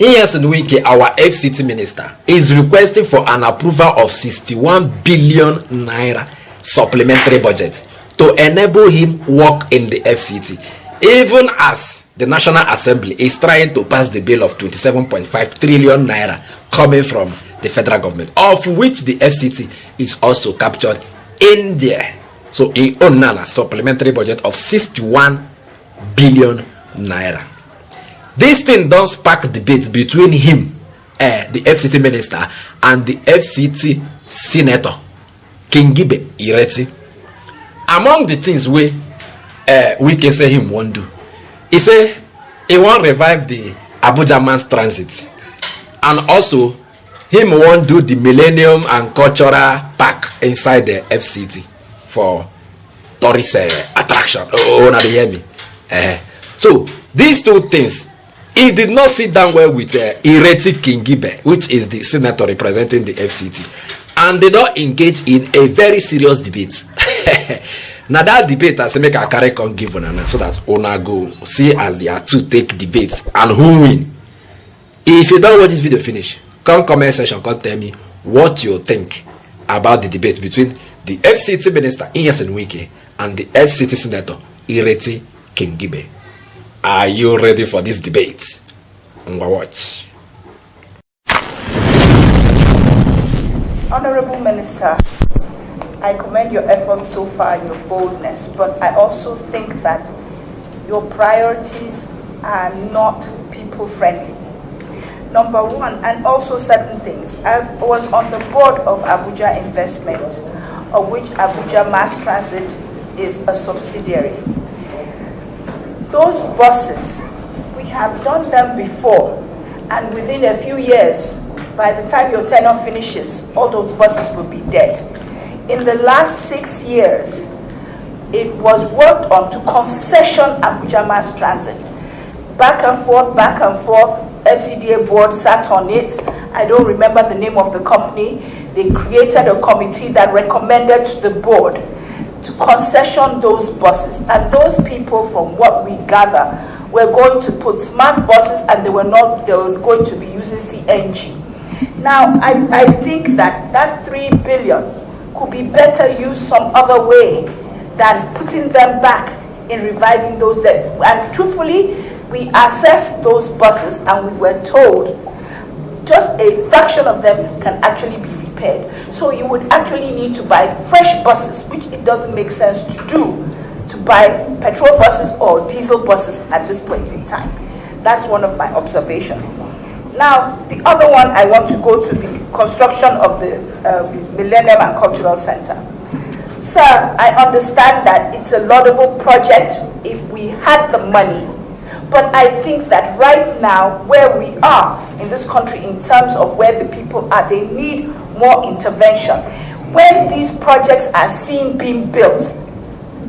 Nyesom Wike, our FCT minister, is requesting for an approval of 61 billion naira supplementary budget to enable him work in the FCT, even as the National Assembly is trying to pass the bill of 27.5 trillion naira coming from the federal government, of which the FCT is also captured in there. So he owns a supplementary budget of 61 billion naira. This thing don't spark debate between him, the FCT minister, and the FCT senator, Kingibe Ireti. Among the things we can say him won't do, he say he won't revive the Abuja Mass Transit, and also him won't do the Millennium and Cultural Park inside the FCT for tourist attraction. Oh, now they hear me. So these two things, he did not sit down well with Ireti Kingibe, which is the senator representing the FCT, and they don't engage in a very serious debate. Now that debate has make a carry on given, and so that ona go see as they are to take debates and who win. If you don't watch this video finish, come comment section, come tell me what you think about the debate between the FCT minister Nyesom Wike and the FCT senator Ireti Kingibe. Are you ready for this debate? Watch. Honorable Minister, I commend your efforts so far and your boldness, but I also think that your priorities are not people-friendly. Number one, and also certain things. I was on the board of Abuja Investment, of which Abuja Mass Transit is a subsidiary. Those buses, we have done them before, and within a few years, by the time your tenure finishes, all those buses will be dead. In the last 6 years, it was worked on to concession Abuja Mass Transit. Back and forth, FCDA board sat on it. I don't remember the name of the company. They created a committee that recommended to the board to concession those buses, and those people, from what we gather, were going to put smart buses, and they were going to be using CNG. Now I think that 3 billion could be better used some other way than putting them back in reviving those that, and truthfully, we assessed those buses and we were told just a fraction of them can actually be repaired. So you would actually need to buy fresh buses, which it doesn't make sense to do, to buy petrol buses or diesel buses at this point in time. That's one of my observations. Now, the other one, I want to go to the construction of the Millennium and Cultural Center. Sir, I understand that it's a laudable project if we had the money. But I think that right now, where we are in this country in terms of where the people are, they need more intervention. When these projects are seen being built,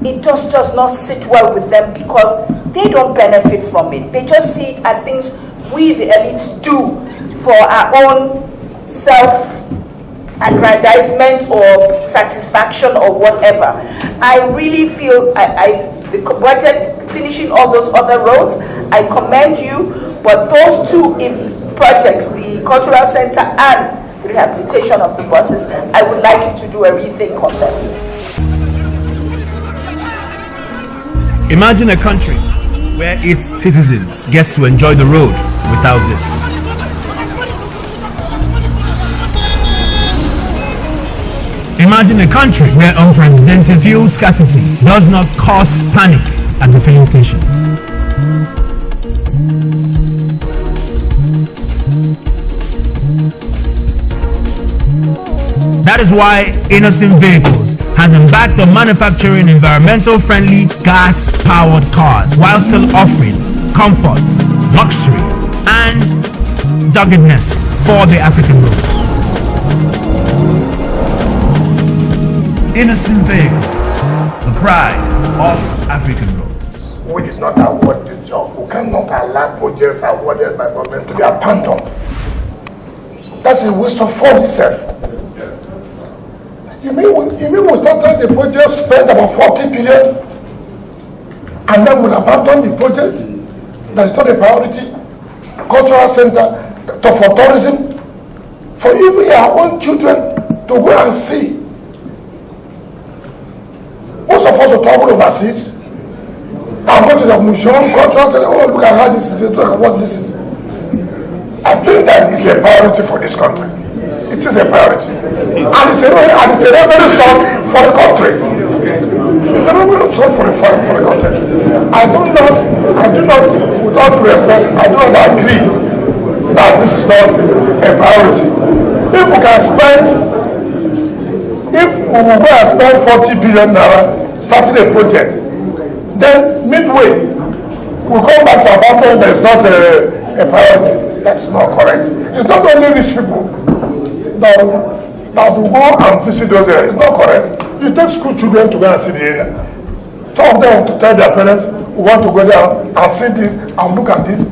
it just does not sit well with them because they don't benefit from it. They just see it as things we, the elites, do for our own self-aggrandizement or satisfaction or whatever. I really feel the budget, finishing all those other roads, I commend you, but those two projects, the cultural center and the rehabilitation of the buses, I would like you to do a rethink on them. Imagine a country where its citizens get to enjoy the road without this. Imagine a country where unprecedented fuel scarcity does not cause panic at the filling station. That is why Nyesom Vehicles has embarked on manufacturing environmental-friendly gas-powered cars while still offering comfort, luxury, and doggedness for the African roads. Nyesom Vehicles, the pride of African roads. We did not award this job. We cannot allow projects awarded by government to be abandoned. That's a waste of funds itself. You mean we started the project, spent about 40 billion, and then we'll abandon the project? That is not a priority. cultural center, for tourism, for even our own children to go and see. Most of us will travel overseas and go to the museum, cultural center, oh, look at how this is, look at what this is. I think that is a priority for this country. It is a priority. And it's a revenue source for the country. It's a revenue source for the country. I do not, with all due respect, I do not agree that this is not a priority. If we can spend, if we will go and spend 40 billion naira starting a project, then midway, we come back to abandon that is not a priority. That is not correct. It's not only rich people that will go and visit those areas. It's not correct. You take school children to go and see the area. Some of them want to tell their parents, we want to go there and see this and look at this.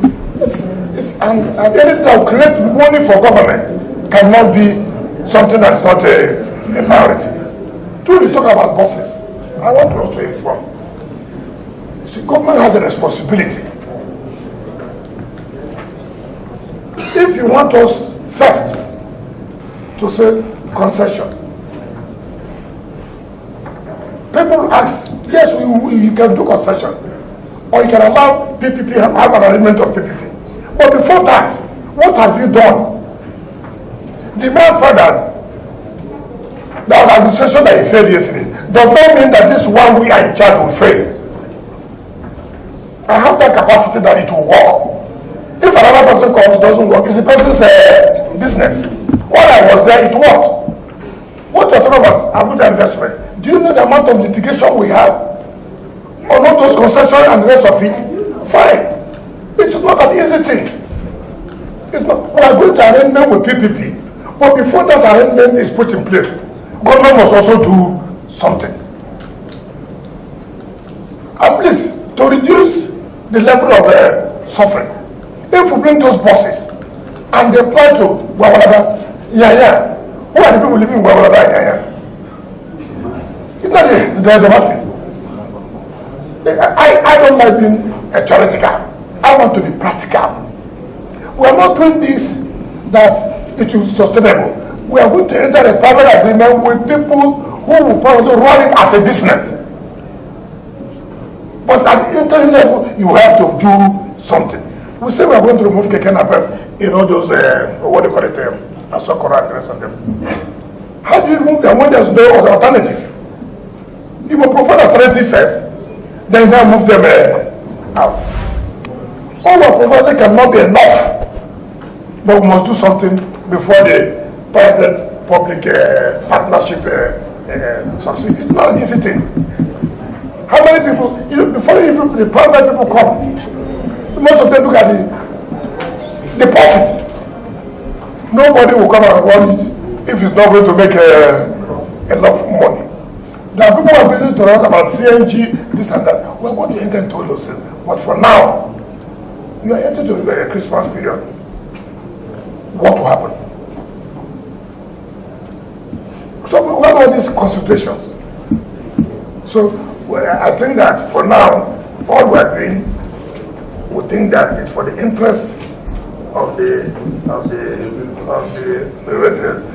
And anything that will create money for government cannot be something that is not a priority. Two, you talk about buses. I want to also inform. See, government has a responsibility. If you want us first to say concession, people ask, yes, you can do concession, or you can allow PPP, have an arrangement of PPP. But before that, what have you done? The mere fact that the administration that you failed yesterday does not mean that this one we are in charge will fail. I have that capacity that it will work. If another person comes, doesn't work, it's the person's business. While I was there, it worked. What you're talking about, Abuja investment, do you know the amount of litigation we have on all those concessions and the rest of it? Fine. It is not an easy thing. It's not, we are going to arrangement with PPP, but before that arrangement is put in place, government must also do something. At least to reduce the level of suffering. If we bring those buses and they apply to Wawalada, who are the people living in Wawalada, It's not the masses. I don't like being theoretical. I want to be practical. We are not doing this that it will be sustainable. We are going to enter a private agreement with people who will probably run it as a business. But at the interim level, you have to do something. We say we are going to remove Kekenapep, those, what do you call it, Asokora and the rest of them. How do you remove them when there's no other alternative? You will provide alternative first, then move them out. All our proposals cannot be enough, but we must do something before the private-public partnership succeed. It's not an easy thing. How many people, before even the private people come, most of them look at the profit. Nobody will come and run it if it's not going to make enough money. There are people who are visiting to us about CNG, this and that. We're going to enter into all those things. But for now, you are entering to a Christmas period. What will happen? So we have all these considerations. So I think that for now, all we are doing, we think that it's for the interest of the residents.